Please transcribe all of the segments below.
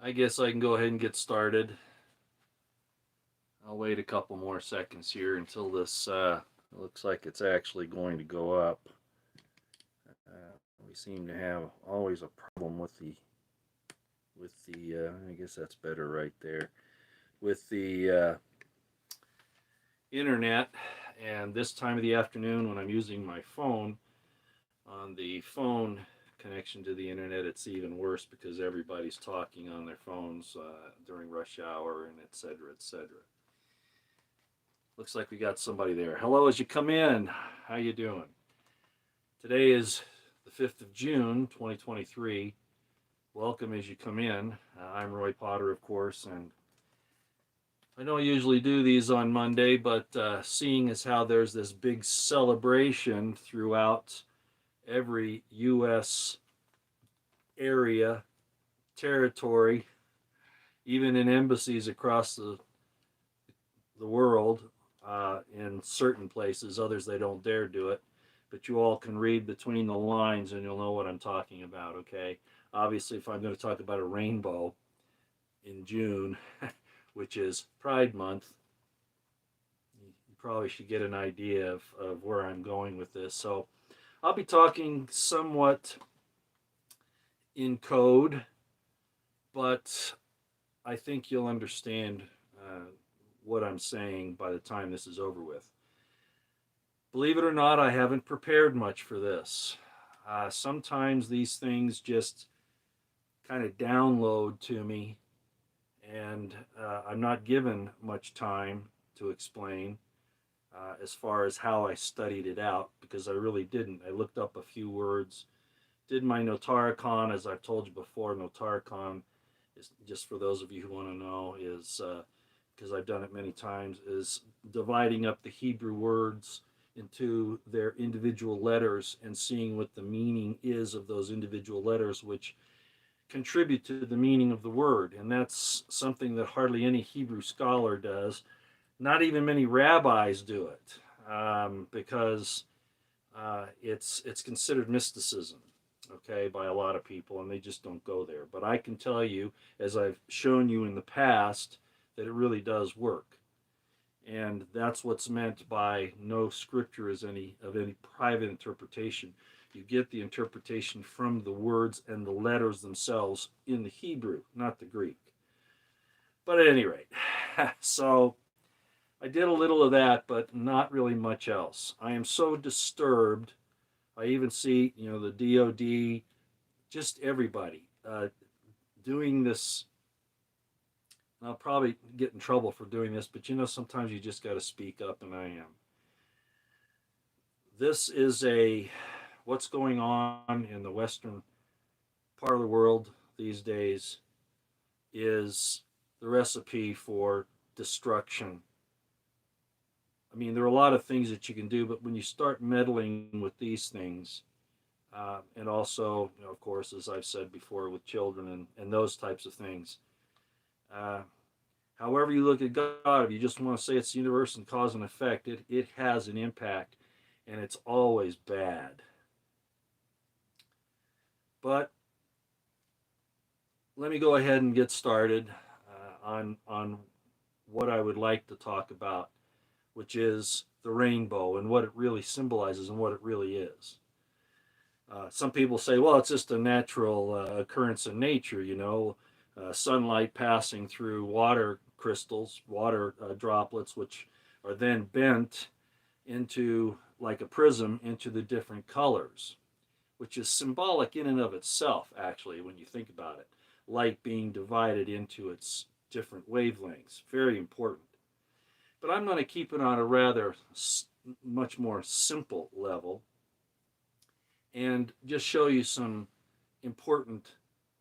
I guess I can go ahead and get started. I'll wait a couple more seconds here until this looks like it's actually going to go up. We seem to have always a problem with the. I guess that's better right there with the internet. And this time of the afternoon, when I'm using my phone on the phone connection to the internet, it's even worse because everybody's talking on their phones during rush hour and et cetera, et cetera. Looks like we got somebody there. Hello, as you come in. How you doing? Today is the 5th of June, 2023. Welcome as you come in. I'm Roy Potter, of course, and I don't usually do these on Monday, but seeing as how there's this big celebration throughout every U.S. area, territory, even in embassies across the world, in certain places, others they don't dare do it, but you all can read between the lines and you'll know what I'm talking about, okay? Obviously, if I'm going to talk about a rainbow in June, which is Pride Month, you probably should get an idea of where I'm going with this. So I'll be talking somewhat in code, but I think you'll understand what I'm saying by the time this is over with. Believe it or not, I haven't prepared much for this. Sometimes these things just kind of download to me, and I'm not given much time to explain as far as how I studied it out because I really didn't. I looked up a few words, did my Notaricon, as I've told you before. Notaricon is, just for those of you who want to know, is because I've done it many times, is dividing up the Hebrew words into their individual letters and seeing what the meaning is of those individual letters, which contribute to the meaning of the word. And that's something that hardly any Hebrew scholar does. Not even many rabbis do it because it's considered mysticism, okay, by a lot of people, and they just don't go there. But I can tell you, as I've shown you in the past, that it really does work. And that's what's meant by no scripture is any of any private interpretation. You get the interpretation from the words and the letters themselves in the Hebrew, not the Greek. But at any rate, so I did a little of that, but not really much else. I am so disturbed. I even see, the DOD, just everybody doing this. I'll probably get in trouble for doing this, but sometimes you just got to speak up, and I am. This is what's going on in the western part of the world these days is the recipe for destruction. I mean, there are a lot of things that you can do, but when you start meddling with these things, and also, of course, as I've said before, with children and those types of things, uh, however you look at God, if you just want to say it's the universe and cause and effect, it has an impact, and it's always bad. But let me go ahead and get started on what I would like to talk about, which is the rainbow and what it really symbolizes and what it really is. Some people say, well, it's just a natural occurrence in nature, sunlight passing through water crystals, water droplets, which are then bent into, like a prism, into the different colors, which is symbolic in and of itself, actually, when you think about it. Light being divided into its different wavelengths, very important. But I'm going to keep it on a rather much more simple level and just show you some important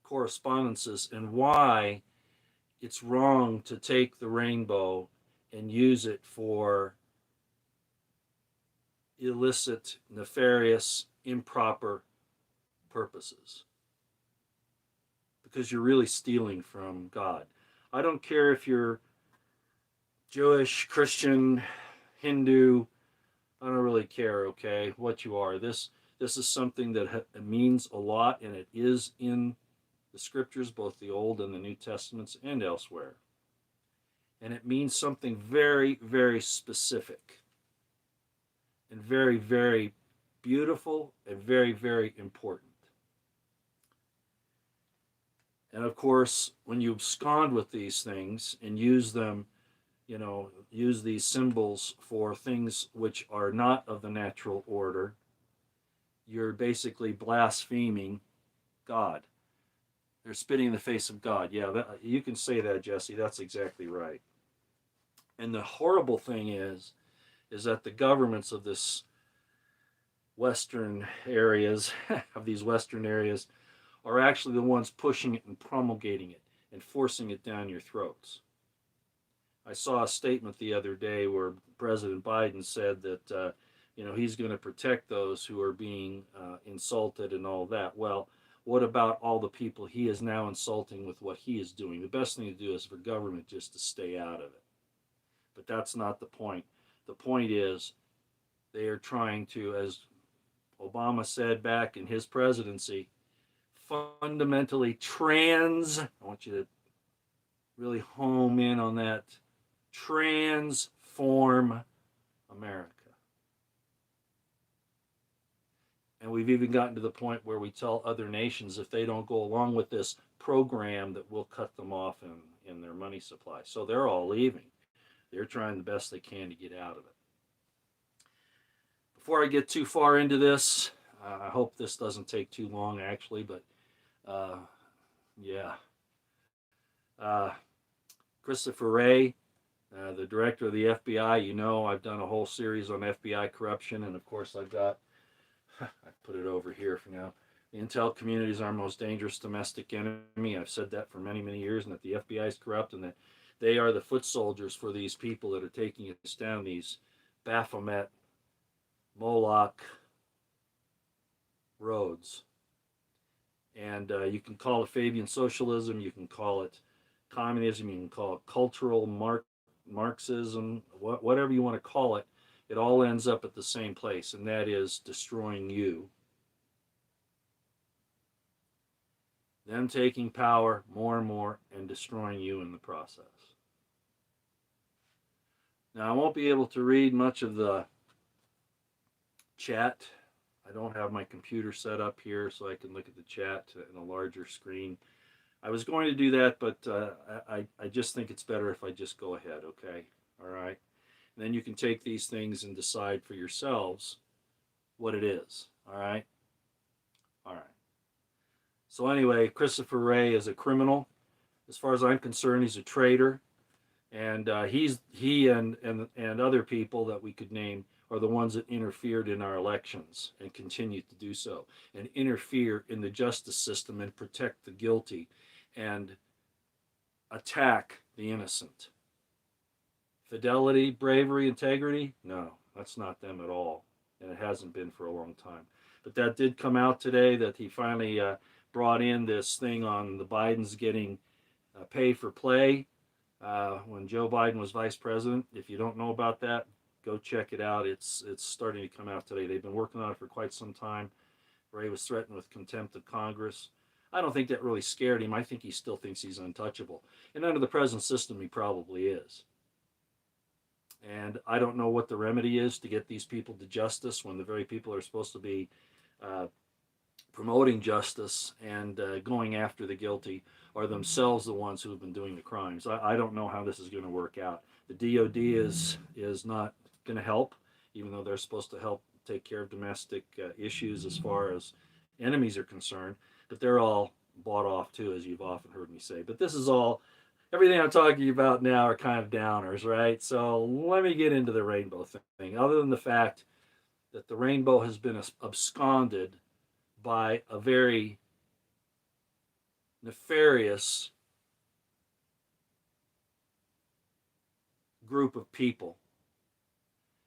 correspondences and why it's wrong to take the rainbow and use it for illicit, nefarious, improper purposes. Because you're really stealing from God. I don't care if you're Jewish, Christian, Hindu, I don't really care, okay, what you are. This is something that means a lot, and it is in the scriptures, both the Old and the New Testaments, and elsewhere. And it means something very, very specific and very, very beautiful and very, very important. And of course, when you abscond with these things and use them, use these symbols for things which are not of the natural order, you're basically blaspheming God. They're spitting in the face of God. Yeah, you can say that, Jesse. That's exactly right. And the horrible thing is that the governments of this Western areas, of these Western areas, are actually the ones pushing it and promulgating it and forcing it down your throats. I saw a statement the other day where President Biden said that he's going to protect those who are being insulted and all that. Well, what about all the people he is now insulting with what he is doing? The best thing to do is for government just to stay out of it. But that's not the point. The point is they are trying to, as Obama said back in his presidency, fundamentally I want you to really home in on that, transform America. And we've even gotten to the point where we tell other nations if they don't go along with this program that we'll cut them off in their money supply. So they're all leaving. They're trying the best they can to get out of it. Before I get too far into this, I hope this doesn't take too long actually, but yeah. Christopher Wray, the director of the FBI, I've done a whole series on FBI corruption, and of course I put it over here for now. The intel community is our most dangerous domestic enemy. I've said that for many, many years, and that the FBI is corrupt, and that they are the foot soldiers for these people that are taking us down these Baphomet, Moloch roads. And you can call it Fabian socialism, you can call it communism, you can call it cultural Marxism, whatever you want to call it. It all ends up at the same place, and that is destroying you. Them taking power more and more and destroying you in the process. Now, I won't be able to read much of the chat. I don't have my computer set up here so I can look at the chat in a larger screen. I was going to do that, but I just think it's better if I just go ahead, okay? All right? And then you can take these things and decide for yourselves what it is, all right? All right. So anyway, Christopher Wray is a criminal. As far as I'm concerned, he's a traitor. And he and other people that we could name are the ones that interfered in our elections and continue to do so, and interfere in the justice system and protect the guilty and attack the innocent. Fidelity, bravery, integrity? No, that's not them at all, and it hasn't been for a long time. But that did come out today, that he finally brought in this thing on the Bidens getting pay for play when Joe Biden was vice president. If you don't know about that, go check it out. It's starting to come out today. They've been working on it for quite some time. Wray was threatened with contempt of Congress. I don't think that really scared him. I think he still thinks he's untouchable. And under the present system, he probably is. And I don't know what the remedy is to get these people to justice when the very people who are supposed to be promoting justice and going after the guilty are themselves the ones who have been doing the crimes. I don't know how this is going to work out. The DOD is not going to help, even though they're supposed to help take care of domestic issues as far as enemies are concerned. But they're all bought off too, as you've often heard me say. But this is all, everything I'm talking about now are kind of downers, right? So let me get into the rainbow thing. Other than the fact that the rainbow has been absconded by a very nefarious group of people.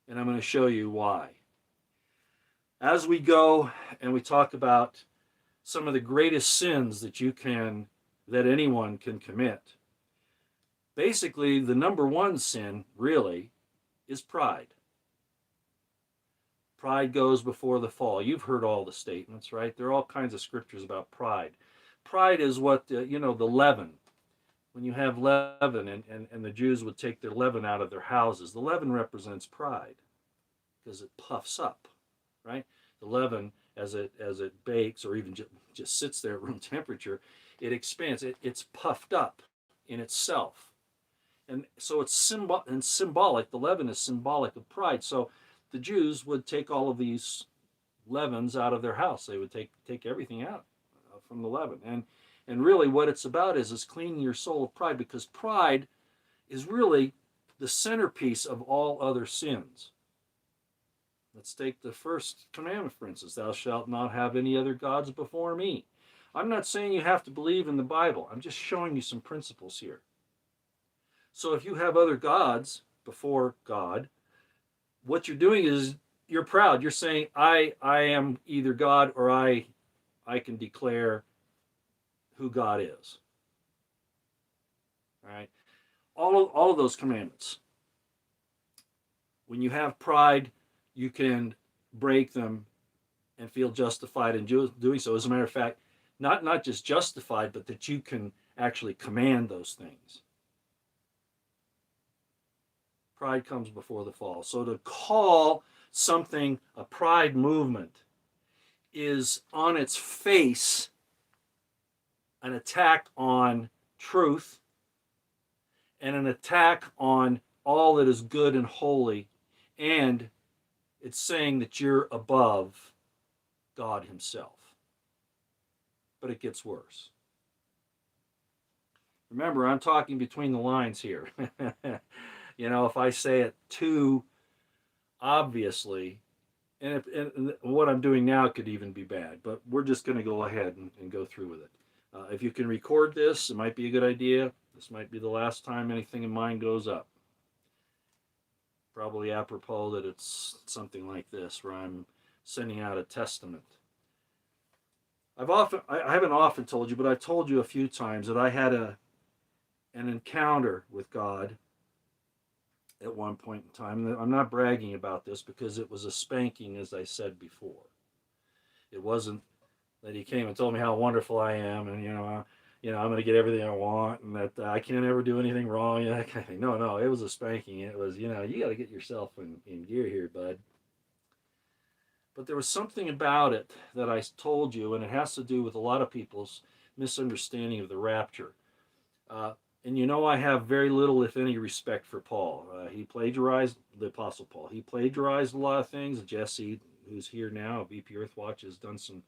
And I'm going to show you why. As we go and we talk about some of the greatest sins that anyone can commit, basically the number one sin really is pride. Pride goes before the fall. You've heard all the statements, right? There are all kinds of scriptures about pride. Pride is what the leaven. When you have leaven, and the Jews would take their leaven out of their houses, the leaven represents pride because it puffs up, right? The leaven, as it bakes or even just sits there at room temperature, it expands. It's puffed up in itself, and so it's symbolic. The leaven is symbolic of pride. So the Jews would take all of these leavens out of their house. They would take everything out from the leaven, and really what it's about is cleaning your soul of pride, because pride is really the centerpiece of all other sins. Let's take the first commandment, for instance: thou shalt not have any other gods before me. I'm not saying you have to believe in the Bible. I'm just showing you some principles here. So if you have other gods before God, what you're doing is you're proud. You're saying, I am either God, or I can declare who God is. All right. All of those commandments. When you have pride, you can break them and feel justified in doing so. As a matter of fact, not just justified, but that you can actually command those things. Pride comes before the fall. So to call something a pride movement is on its face an attack on truth and an attack on all that is good and holy, and it's saying that you're above God himself. But it gets worse. Remember, I'm talking between the lines here. If I say it too obviously, and what I'm doing now could even be bad, but we're just going to go ahead and go through with it. If you can record this, it might be a good idea. This might be the last time anything in mine goes up. Probably apropos that it's something like this, where I'm sending out a testament. I haven't often told you, but I've told you a few times that I had an encounter with God at one point in time. I'm not bragging about this because it was a spanking, as I said before. It wasn't that he came and told me how wonderful I am, and I'm going to get everything I want, and that I can't ever do anything wrong. That kind of thing. No, it was a spanking. It was, you got to get yourself in gear here, bud. But there was something about it that I told you, and it has to do with a lot of people's misunderstanding of the rapture. And I have very little, if any, respect for Paul. He plagiarized, the Apostle Paul. He plagiarized a lot of things. Jesse, who's here now, VP Earthwatch, has done some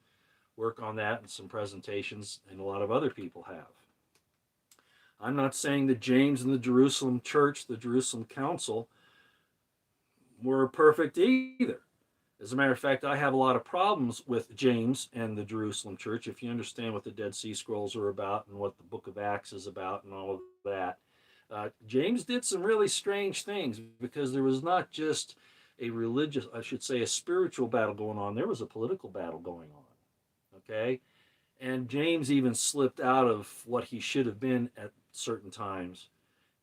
work on that and some presentations, and a lot of other people have. I'm not saying that James and the Jerusalem church, the Jerusalem council, were perfect either. As a matter of fact, I have a lot of problems with James and the Jerusalem church. If you understand what the Dead Sea Scrolls are about and what the book of Acts is about and all of that, James did some really strange things, because there was not just a religious, I should say, a spiritual battle going on. There was a political battle going on. Okay? And James even slipped out of what he should have been at certain times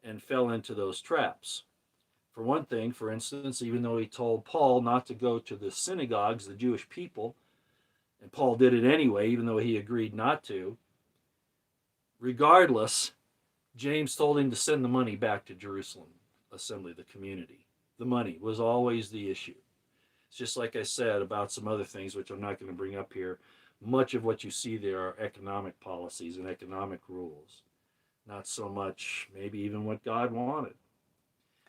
and fell into those traps. For one thing, for instance, even though he told Paul not to go to the synagogues, the Jewish people, and Paul did it anyway, even though he agreed not to, regardless, James told him to send the money back to Jerusalem Assembly, the community. The money was always the issue. It's just like I said about some other things, which I'm not going to bring up here. Much of what you see there are economic policies and economic rules, not so much maybe even what God wanted.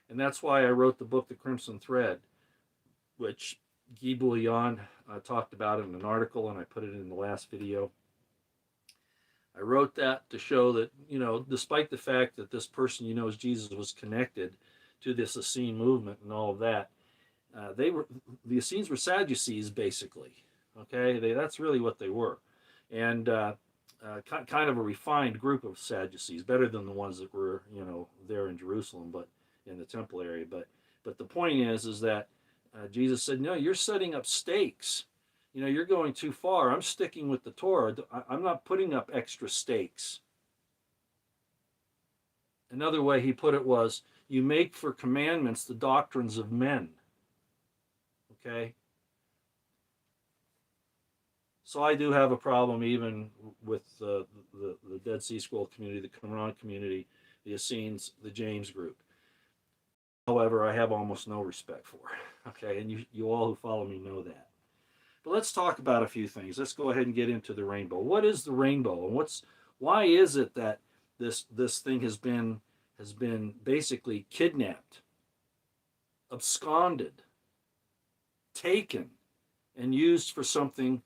And that's why I wrote the book, The Crimson Thread, which Guy Bouillon talked about in an article, and I put it in the last video. I wrote that to show that, despite the fact that this person, as Jesus, was connected to this Essene movement and all of that, the Essenes were Sadducees, basically. Okay, that's really what they were, and kind of a refined group of Sadducees, better than the ones that were, there in Jerusalem, but in the temple area. But the point is that Jesus said, no, you're setting up stakes. You're going too far. I'm sticking with the Torah. I'm not putting up extra stakes. Another way he put it was, you make for commandments the doctrines of men. Okay? So I do have a problem even with the Dead Sea Scroll community, the Qumran community, the Essenes, the James group. However, I have almost no respect for. Okay, and you all who follow me know that. But let's talk about a few things. Let's go ahead and get into the rainbow. What is the rainbow, and why is it that this thing has been basically kidnapped, absconded, taken, and used for something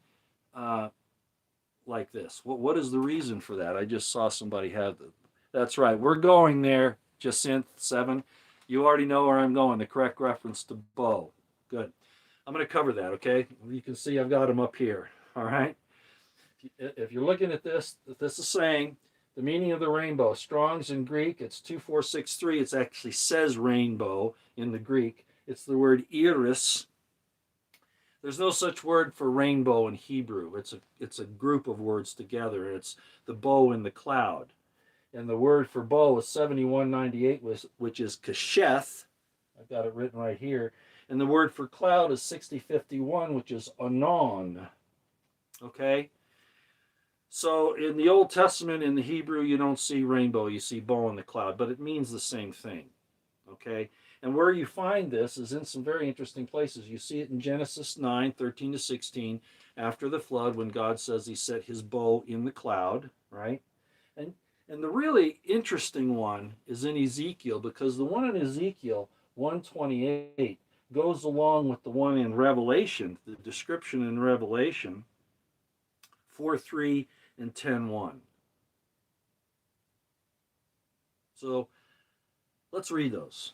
like this? What is the reason for that? I just saw somebody have the. That's right. We're going there, Jacinth 7. You already know where I'm going. The correct reference to bow. Good. I'm going to cover that. Okay. You can see I've got them up here. All right. If you're looking at this, this is saying the meaning of the rainbow. Strong's in Greek, it's 2463. It actually says rainbow in the Greek. It's the word iris. There's no such word for rainbow in Hebrew. It's a group of words together. It's the bow in the cloud. And the word for bow is 7198, which is kesheth. I've got it written right here. And the word for cloud is 6051, which is anon. Okay? So in the Old Testament, in the Hebrew, you don't see rainbow, you see bow in the cloud, but it means the same thing. Okay? And where you find this is in some very interesting places. You see it in Genesis 9, 13 to 16, after the flood, when God says he set his bow in the cloud, right? And the really interesting one is in Ezekiel, because the one in Ezekiel 128 goes along with the one in Revelation, the description in Revelation 4:3 and 10:1. So let's read those.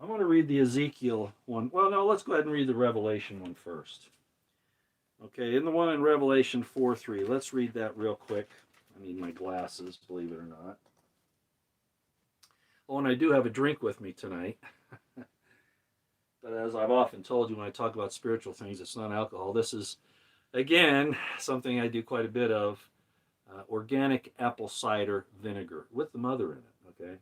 I'm going to read the Ezekiel one. Well, no, let's go ahead and read the Revelation one first. Okay, in the one in Revelation 4:3, let's read that real quick. I need my glasses, believe it or not. Oh, and I do have a drink with me tonight. But as I've often told you when I talk about spiritual things, it's not alcohol. This is, again, something I do quite a bit of. Organic apple cider vinegar with the mother in it, okay?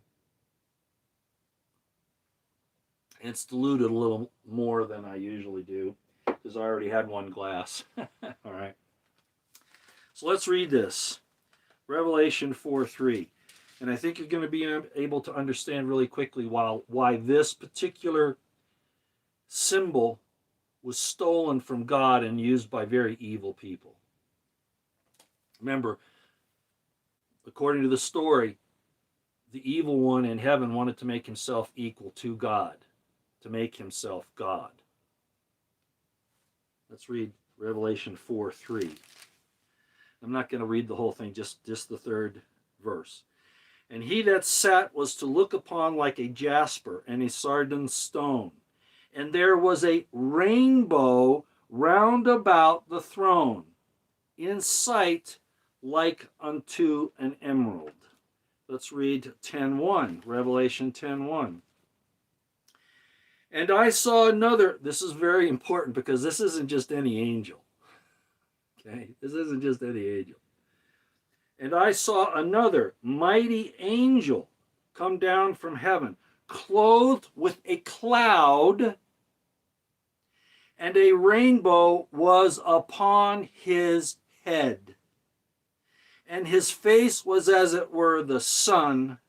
And it's diluted a little more than I usually do because I already had one glass. All right. So let's read this. Revelation 4:3. And I think you're going to be able to understand really quickly why this particular symbol was stolen from God and used by very evil people. Remember, according to the story, the evil one in heaven wanted to make himself equal to God, to make himself God. Let's read Revelation 4:3. I'm not going to read the whole thing, just the third verse. And he that sat was to look upon like a jasper and a sardine stone. And there was a rainbow round about the throne, in sight like unto an emerald. Let's read 10:1, Revelation 10:1. And I saw another, this is very important because this isn't just any angel. Okay, this isn't just any angel. And I saw another mighty angel come down from heaven, clothed with a cloud, and a rainbow was upon his head. And his face was as it were the sun,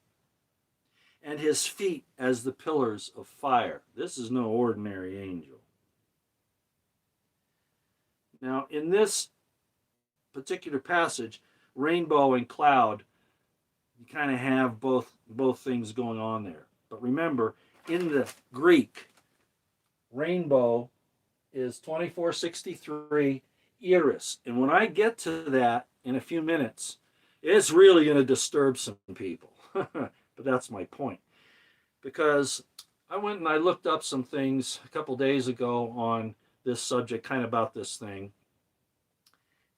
and his feet as the pillars of fire. This is no ordinary angel. Now, in this particular passage, rainbow and cloud, you kind of have both things going on there. But remember, in the Greek, rainbow is 2463 iris. And when I get to that in a few minutes, it's really going to disturb some people. But that's my point. Because I went and I looked up some things a couple days ago on this subject, kind of about this thing.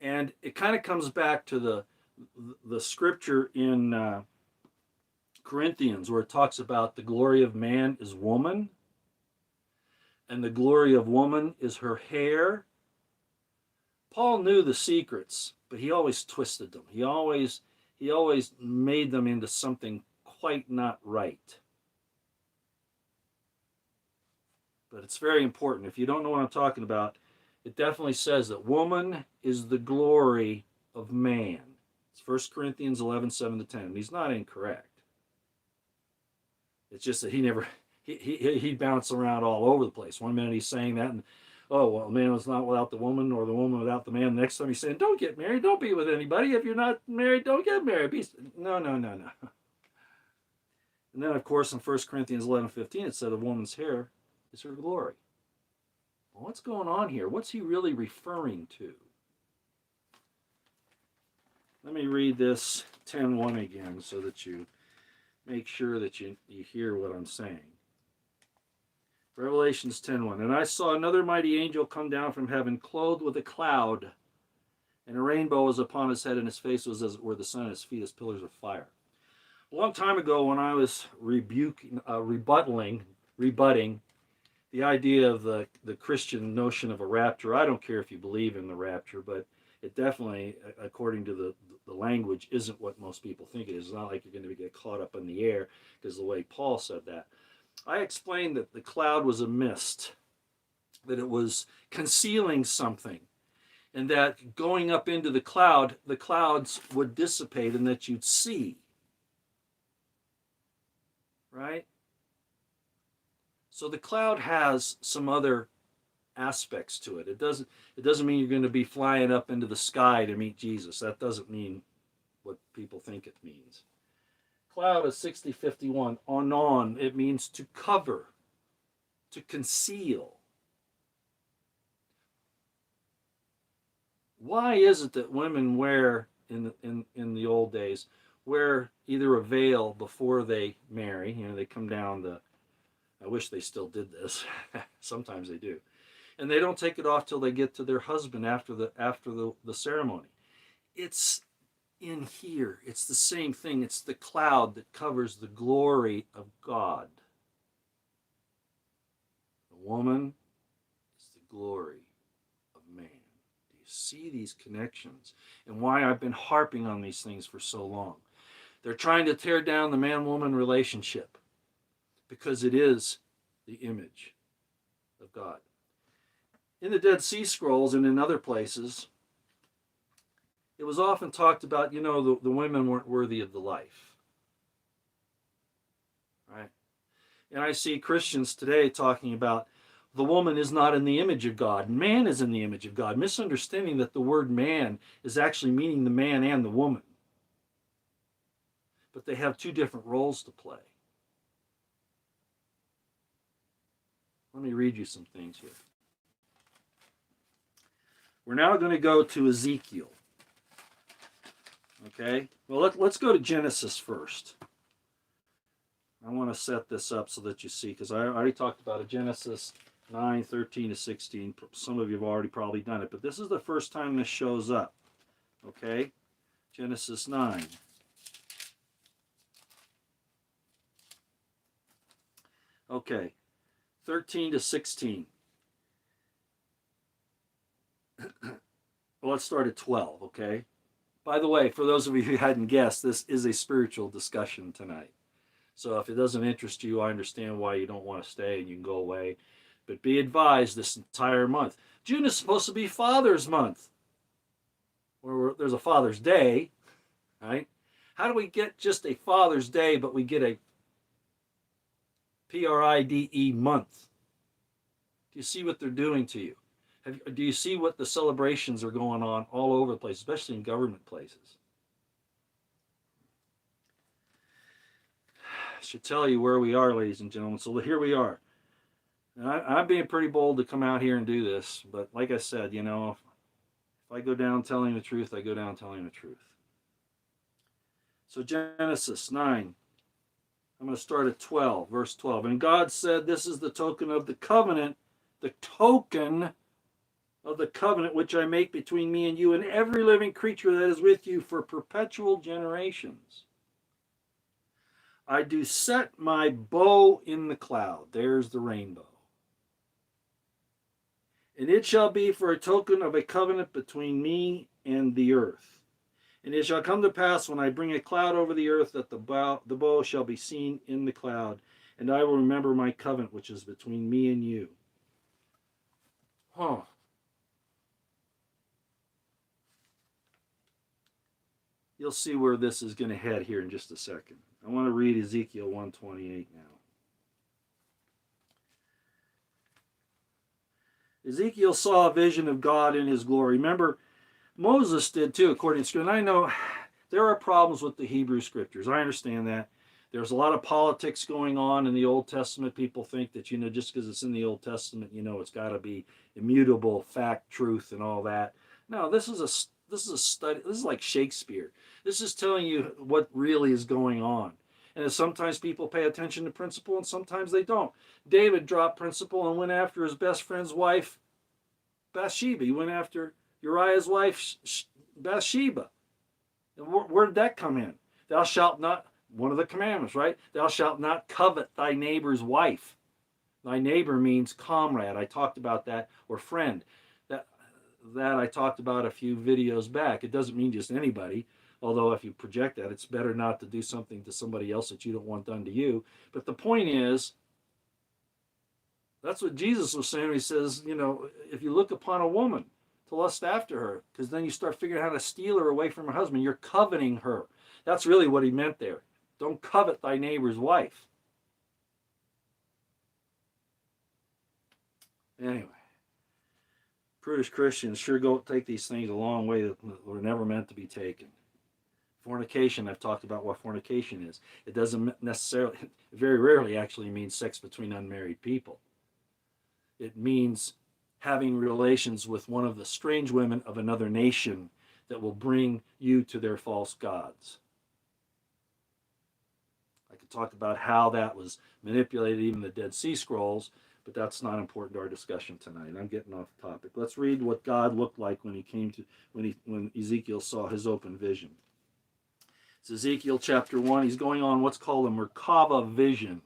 And it kind of comes back to the scripture in Corinthians where it talks about the glory of man is woman, and the glory of woman is her hair. Paul knew the secrets, but he always twisted them. He always made them into something quite not right. But it's very important. If you don't know what I'm talking about, it definitely says that woman is the glory of man. It's 1 Corinthians 11, 7 to 10. And he's not incorrect. It's just that he'd bounce around all over the place. One minute he's saying that, and oh, well, man was not without the woman, or the woman without the man. The next time he's saying, don't get married, don't be with anybody. If you're not married, don't get married. No. And then, of course, in 1 Corinthians 11, 15, it said a woman's hair is her glory. Well, what's going on here? What's he really referring to? Let me read this 10:1 again so that you make sure that you hear what I'm saying. Revelations 10:1. And I saw another mighty angel come down from heaven, clothed with a cloud, and a rainbow was upon his head, and his face was as it were the sun, and his feet as pillars of fire. A long time ago, when I was rebutting the idea of the Christian notion of a rapture, I don't care if you believe in the rapture, but it definitely, according to the language, isn't what most people think it is. It's not like you're going to get caught up in the air, because the way Paul said that. I explained that the cloud was a mist, that it was concealing something, and that going up into the clouds would dissipate and that you'd see. Right? So the cloud has some other aspects to it. It doesn't mean you're going to be flying up into the sky to meet Jesus. That doesn't mean what people think it means. Cloud is 6051. On, it means to cover, to conceal. Why is it that women wear, in the old days, wear either a veil before they marry? They come down I wish they still did this. Sometimes they do. And they don't take it off till they get to their husband after the ceremony. It's in here. It's the same thing. It's the cloud that covers the glory of God. The woman is the glory of man. Do you see these connections? And why I've been harping on these things for so long. They're trying to tear down the man-woman relationship because it is the image of God. In the Dead Sea Scrolls and in other places, it was often talked about, the women weren't worthy of the life. Right? And I see Christians today talking about the woman is not in the image of God. Man is in the image of God, misunderstanding that the word man is actually meaning the man and the woman. But they have two different roles to play. Let me read you some things here. We're now going to go to Ezekiel. Okay? Well, let's go to Genesis first. I want to set this up so that you see, because I already talked about it. Genesis 9, 13 to 16. Some of you have already probably done it, but this is the first time this shows up. Okay? Genesis 9. Okay, 13 to 16. Well, let's start at 12, okay? By the way, for those of you who hadn't guessed, this is a spiritual discussion tonight. So if it doesn't interest you, I understand why you don't want to stay and you can go away. But be advised, this entire month. June is supposed to be Father's Month, where there's a Father's Day, right? How do we get just a Father's Day, but we get a PRIDE month? Do you see what they're doing to you? Do you see what the celebrations are going on all over the place, especially in government places? I should tell you where we are, ladies and gentlemen. So here we are. And I'm being pretty bold to come out here and do this, but like I said, if I go down telling the truth, I go down telling the truth. So Genesis 9. I'm going to start at 12, verse 12. And God said, this is the token of the covenant, which I make between me and you and every living creature that is with you for perpetual generations. I do set my bow in the cloud. There's the rainbow. And it shall be for a token of a covenant between me and the earth. And it shall come to pass when I bring a cloud over the earth that the bow shall be seen in the cloud, and I will remember my covenant which is between me and you. You'll see where this is going to head here in just a second. I want to read Ezekiel 128 now. Ezekiel saw a vision of God in his glory. Remember, Moses did too, according to Scripture. And I know there are problems with the Hebrew Scriptures. I understand that. There's a lot of politics going on in the Old Testament. People think that, just because it's in the Old Testament, it's got to be immutable, fact, truth, and all that. No, this is a study. This is like Shakespeare. This is telling you what really is going on. And sometimes people pay attention to principle and sometimes they don't. David dropped principle and went after his best friend's wife, Bathsheba. He went after Uriah's wife, Bathsheba. And where did that come in? Thou shalt not, one of the commandments, right? Thou shalt not covet thy neighbor's wife. Thy neighbor means comrade. I talked about that, or friend. That I talked about a few videos back. It doesn't mean just anybody, although if you project that, it's better not to do something to somebody else that you don't want done to you. But the point is, that's what Jesus was saying. He says, if you look upon a woman to lust after her, because then you start figuring out how to steal her away from her husband, you're coveting her. That's really what he meant there. Don't covet thy neighbor's wife. Anyway, prudish Christians sure go take these things a long way that were never meant to be taken. Fornication, I've talked about what fornication is. It doesn't necessarily, very rarely actually means sex between unmarried people. It means having relations with one of the strange women of another nation that will bring you to their false gods. I could talk about how that was manipulated, even the Dead Sea Scrolls, but that's not important to our discussion tonight. I'm getting off topic. Let's read what God looked like when Ezekiel saw his open vision. It's Ezekiel chapter 1. He's going on what's called a Merkava vision.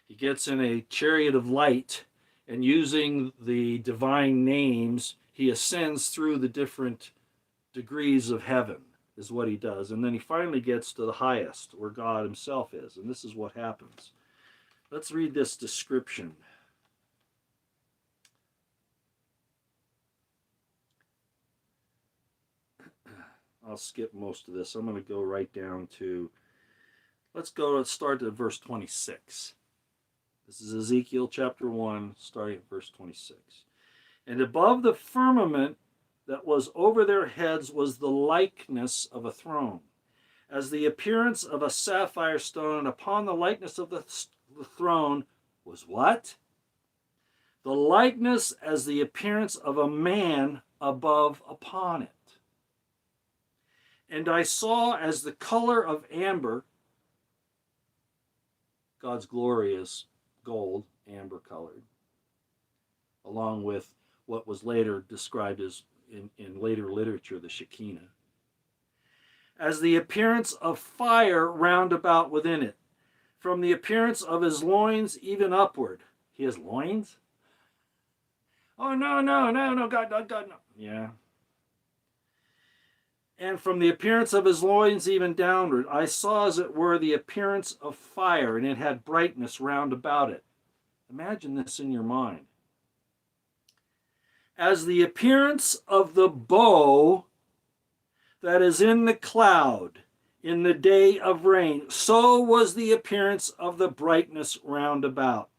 He gets in a chariot of light, and using the divine names, he ascends through the different degrees of heaven, is what he does. And then he finally gets to the highest, where God himself is. And this is what happens. Let's read this description. I'll skip most of this. I'm going to go right down to, let's start at verse 26. This is Ezekiel chapter 1, starting at verse 26. And above the firmament that was over their heads was the likeness of a throne, as the appearance of a sapphire stone, and upon the likeness of the throne was what? The likeness as the appearance of a man above upon it. And I saw as the color of amber, God's glory is gold, amber colored, along with what was later described as, in later literature, the Shekinah, as the appearance of fire round about within it, from the appearance of his loins even upward. He has loins? Oh, no, God, no. Yeah. And from the appearance of his loins even downward, I saw as it were the appearance of fire, and it had brightness round about it. Imagine this in your mind. As the appearance of the bow that is in the cloud in the day of rain, so was the appearance of the brightness round about.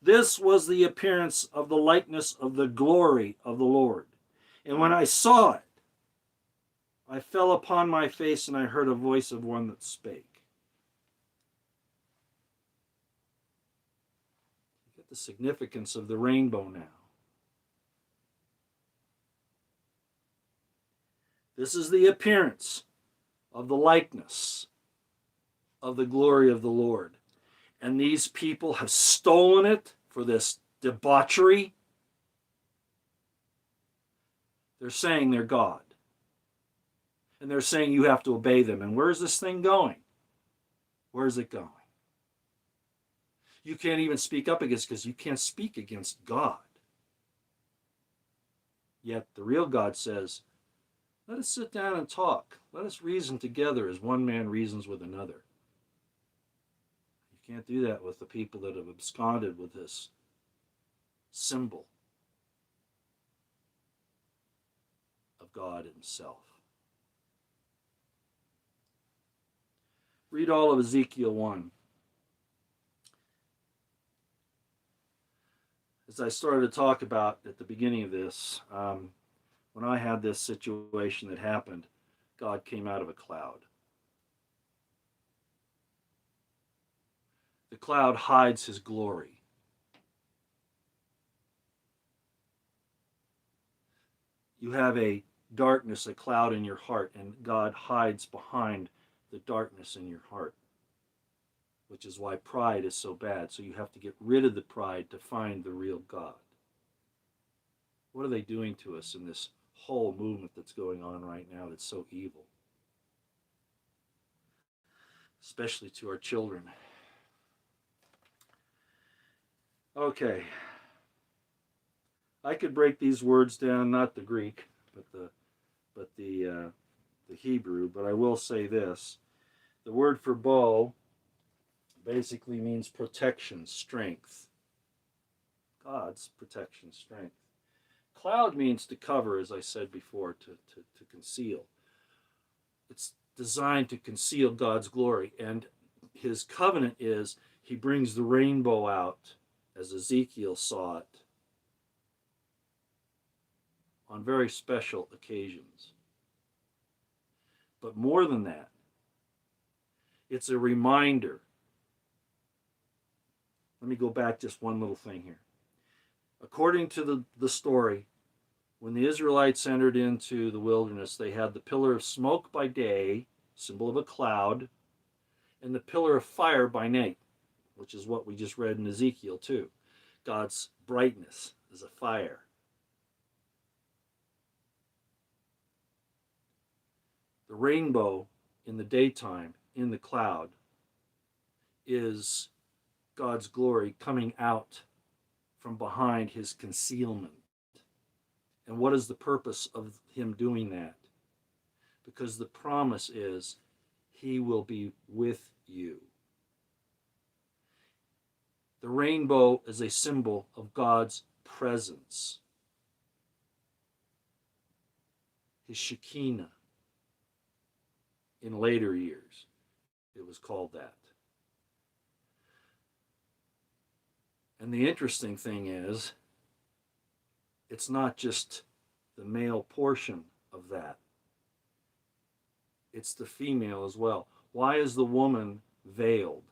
This was the appearance of the likeness of the glory of the Lord. And when I saw it, I fell upon my face, and I heard a voice of one that spake. You get the significance of the rainbow now. This is the appearance of the likeness of the glory of the Lord. And these people have stolen it for this debauchery. They're saying they're God. And they're saying you have to obey them. And where's this thing going? Where's it going? You can't even speak up against, because you can't speak against God. Yet the real God says, let us sit down and talk. Let us reason together as one man reasons with another. You can't do that with the people that have absconded with this symbol of God himself. Read all of Ezekiel 1. As I started to talk about at the beginning of this, when I had this situation that happened, God came out of a cloud. The cloud hides his glory. You have a darkness, a cloud in your heart, and God hides behind the darkness in your heart, which is why pride is so bad. So you have to get rid of the pride to find the real God. What are they doing to us in this whole movement that's going on right now that's so evil? Especially to our children. Okay. I could break these words down, not the Greek, but the Hebrew, but I will say this. The word for bow basically means protection, strength. God's protection, strength. Cloud means to cover, as I said before, to conceal. It's designed to conceal God's glory. And his covenant is he brings the rainbow out, as Ezekiel saw it, on very special occasions. But more than that, it's a reminder. Let me go back just one little thing here. According to the story, when the Israelites entered into the wilderness, they had the pillar of smoke by day, symbol of a cloud, and the pillar of fire by night, which is what we just read in Ezekiel too. God's brightness is a fire. The rainbow in the daytime, in the cloud, is God's glory coming out from behind his concealment. And what is the purpose of him doing that? Because the promise is he will be with you. The rainbow is a symbol of God's presence. His Shekinah. In later years, it was called that. And the interesting thing is, it's not just the male portion of that. It's the female as well. Why is the woman veiled?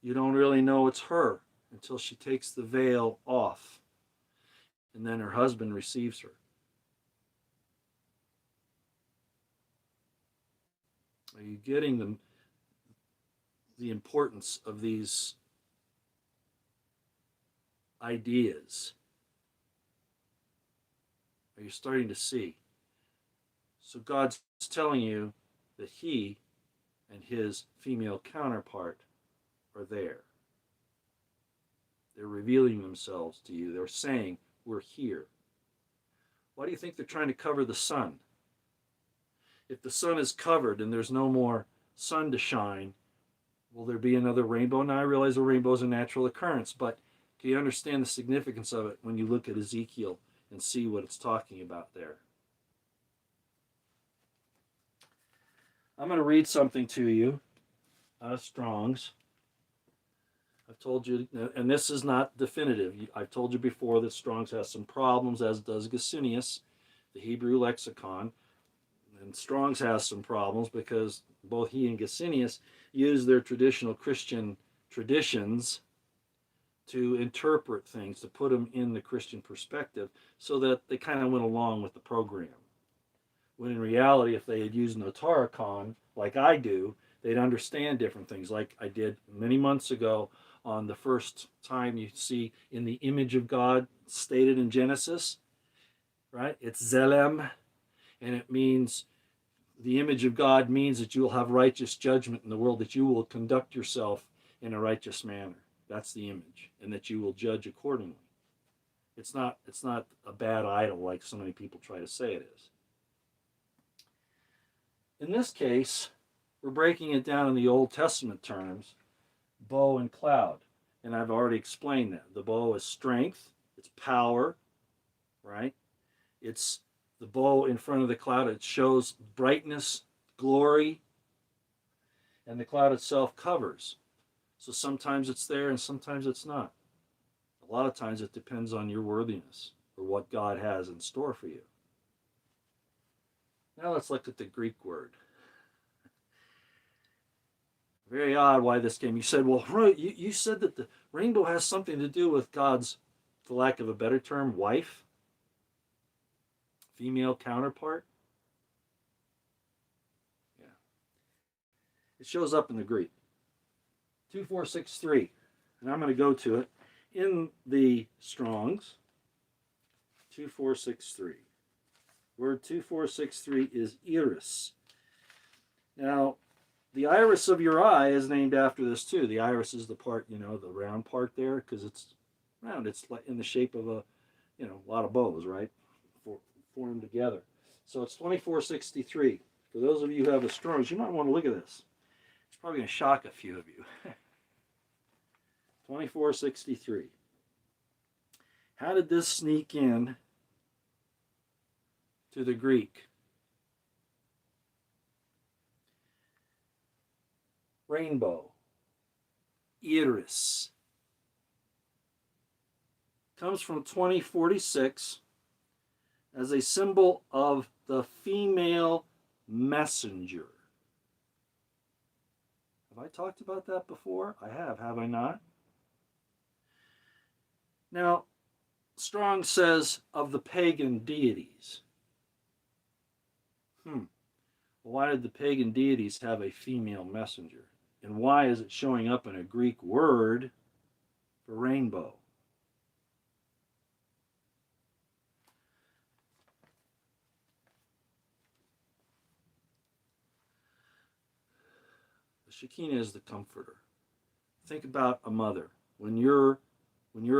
You don't really know it's her until she takes the veil off. And then her husband receives her. Are you getting the importance of these ideas? Are you starting to see? So God's telling you that he and his female counterpart are there. They're revealing themselves to you. They're saying, we're here. Why do you think they're trying to cover the sun? If the sun is covered and there's no more sun to shine, will there be another rainbow? Now I realize a rainbow is a natural occurrence, but do you understand the significance of it when you look at Ezekiel and see what it's talking about there? I'm going to read something to you out of Strong's. I've told you, and this is not definitive. I've told you before that Strong's has some problems, as does Gesenius, the Hebrew lexicon. And Strong's has some problems because both he and Gesenius use their traditional Christian traditions to interpret things, to put them in the Christian perspective, so that they kind of went along with the program. When in reality, if they had used Notaricon, like I do, they'd understand different things, like I did many months ago on the first time you see in the image of God stated in Genesis, right? It's Zelem, and it means the image of God means that you will have righteous judgment in the world, that you will conduct yourself in a righteous manner. That's the image, and that you will judge accordingly. It's not a bad idol like so many people try to say it is. In this case, we're breaking it down in the Old Testament terms, bow and cloud. And I've already explained that. The bow is strength, it's power, right? It's The bow in front of the cloud, it shows brightness, glory, and the cloud itself covers. So sometimes it's there and sometimes it's not. A lot of times it depends on your worthiness or what God has in store for you. Now let's look at the Greek word. Very odd why this came. You said, well, you said that the rainbow has something to do with God's, for lack of a better term, wife, female counterpart. Yeah. It shows up in the Greek. 2463. And I'm going to go to it in the Strong's. 2463. Word 2463 is iris. Now, the iris of your eye is named after this too. The iris is the part, the round part there, because it's round. It's like in the shape of a lot of bows, right? Formed together. So it's 2463. For those of you who have a Strong's, you might want to look at this. It's probably going to shock a few of you. 2463. How did this sneak in to the Greek? Rainbow, iris, comes from 2046 as a symbol of the female messenger. Have I talked about that before? I have I not? Now, Strong says of the pagan deities. Why did the pagan deities have a female messenger? And why is it showing up in a Greek word for rainbow? The Shekinah is the comforter. Think about a mother. When you're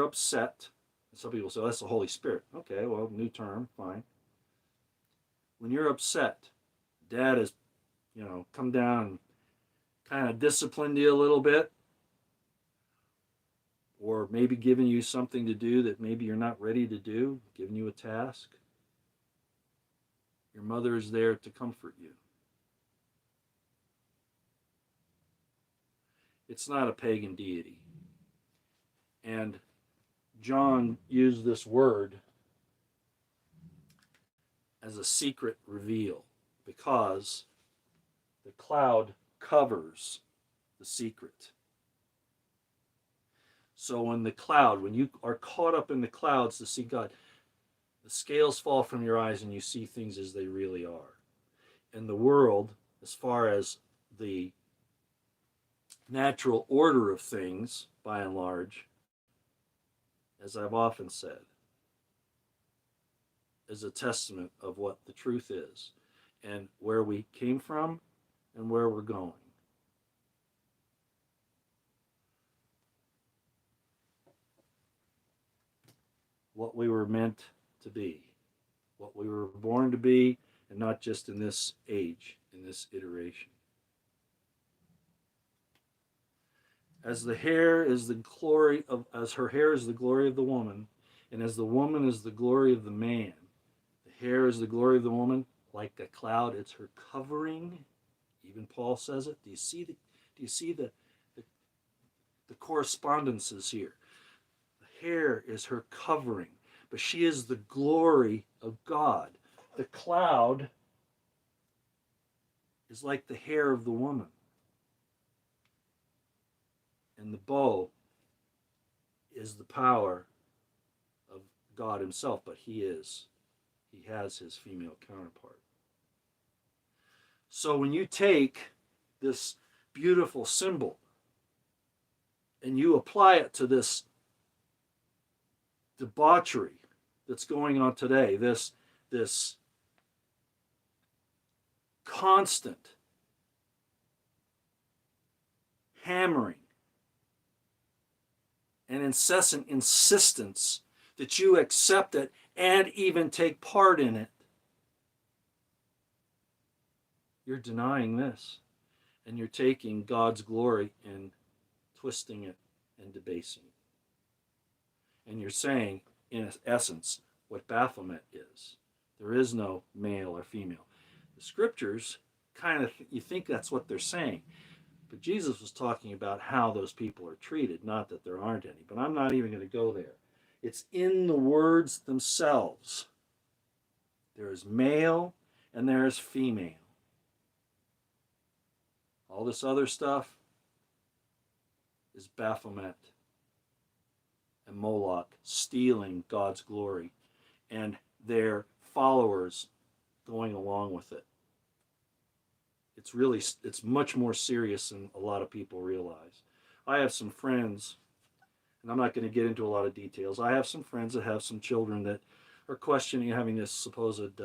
upset, some people say, oh, that's the Holy Spirit. Okay, well, new term, fine. When you're upset, Dad has, come down and kind of disciplined you a little bit, or maybe giving you something to do that maybe you're not ready to do, giving you a task. Your mother is there to comfort you. It's not a pagan deity. And John used this word as a secret reveal because the cloud covers the secret. So when you are caught up in the clouds to see God, the scales fall from your eyes and you see things as they really are. And the world, as far as the natural order of things, by and large, as I've often said, is a testament of what the truth is and where we came from and where we're going. What we were meant to be, what we were born to be, and not just in this age, in this iteration. As her hair is the glory of the woman, and as the woman is the glory of the man, the hair is the glory of the woman, like a cloud, it's her covering. Even Paul says it. Do you see the correspondences here? The hair is her covering, but she is the glory of God. The cloud is like the hair of the woman. And the bow is the power of God himself, but he has his female counterpart. So when you take this beautiful symbol and you apply it to this debauchery that's going on today, this constant hammering and incessant insistence that you accept it and even take part in it, you're denying this. And you're taking God's glory and twisting it and debasing it. And you're saying, in essence, what Baphomet is. There is no male or female. The scriptures kind of, you think that's what they're saying. But Jesus was talking about how those people are treated, not that there aren't any. But I'm not even going to go there. It's in the words themselves. There is male and there is female. All this other stuff is Baphomet and Moloch stealing God's glory and their followers going along with it. It's much more serious than a lot of people realize. I have some friends, and I'm not going to get into a lot of details. I have some friends that have some children that are questioning having this supposed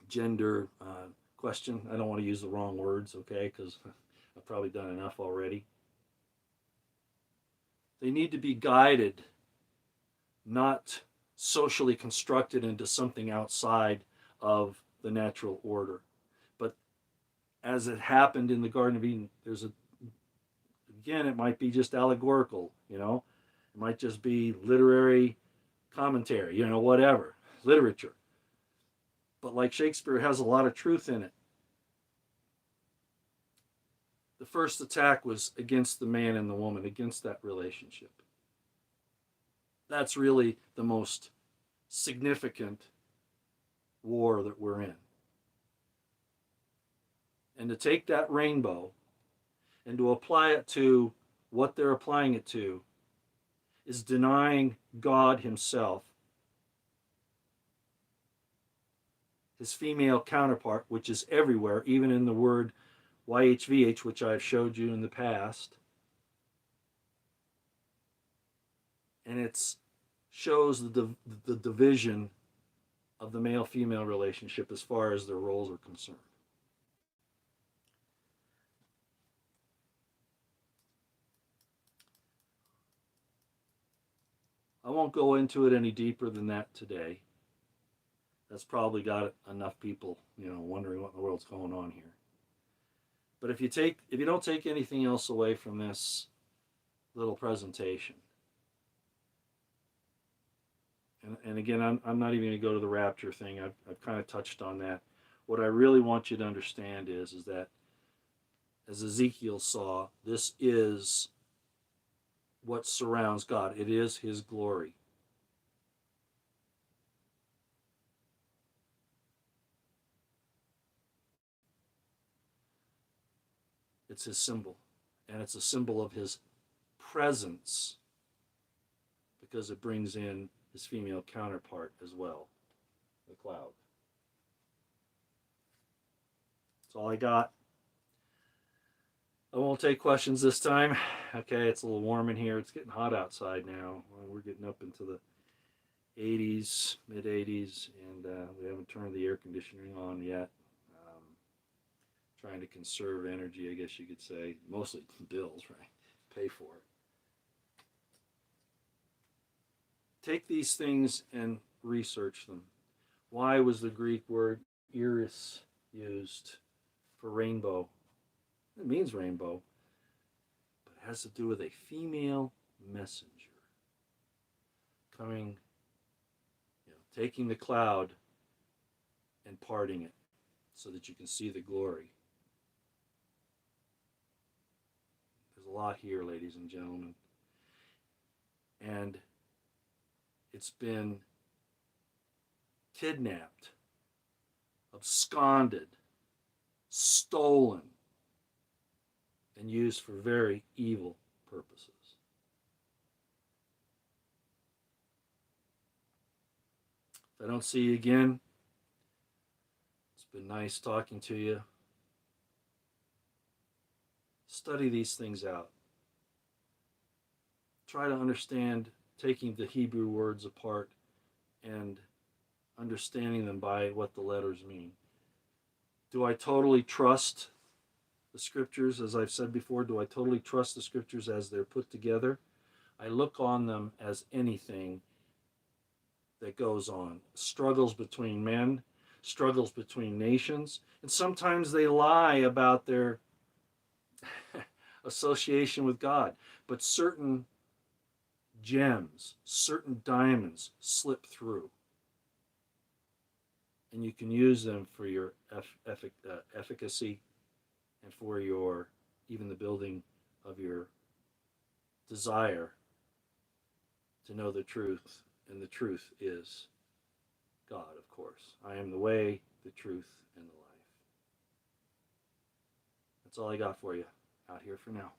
gender question. I don't want to use the wrong words, okay, because I've probably done enough already. They need to be guided, not socially constructed into something outside of the natural order. But as it happened in the Garden of Eden, again, it might be just allegorical, it might just be literary commentary, whatever, literature. But like Shakespeare, it has a lot of truth in it. The first attack was against the man and the woman, against that relationship. That's really the most significant war that we're in. And to take that rainbow and to apply it to what they're applying it to is denying God himself, his female counterpart, which is everywhere, even in the word YHVH, which I've showed you in the past. And it shows the division of the male-female relationship as far as their roles are concerned. I won't go into it any deeper than that today. That's probably got enough people, wondering what in the world's going on here. But if you don't take anything else away from this little presentation, and again, I'm not even going to go to the rapture thing. I've kind of touched on that. What I really want you to understand is that, as Ezekiel saw, this is what surrounds God. It is his glory. It's his symbol, and it's a symbol of his presence because it brings in his female counterpart as well, the cloud. That's all I got. I won't take questions this time. Okay, it's a little warm in here. It's getting hot outside now. We're getting up into the 80s, mid 80s, and we haven't turned the air conditioning on yet. Trying to conserve energy, I guess you could say. Mostly bills, right? Pay for it. Take these things and research them. Why was the Greek word iris used for rainbow? It means rainbow, but it has to do with a female messenger coming, taking the cloud and parting it so that you can see the glory. There's a lot here, ladies and gentlemen. And it's been kidnapped, absconded, stolen, and used for very evil purposes. If I don't see you again, it's been nice talking to you. Study these things out. Try to understand, taking the Hebrew words apart and understanding them by what the letters mean. Do I totally trust the scriptures? As I've said before, do I totally trust the scriptures as they're put together? I look on them as anything that goes on. Struggles between men, struggles between nations, and sometimes they lie about their association with God. But certain gems, certain diamonds slip through. and you can use them for your efficacy and for your even the building of your desire to know the truth, and the truth is God, of course. I am the way, the truth, and the life. That's all I got for you out here for now.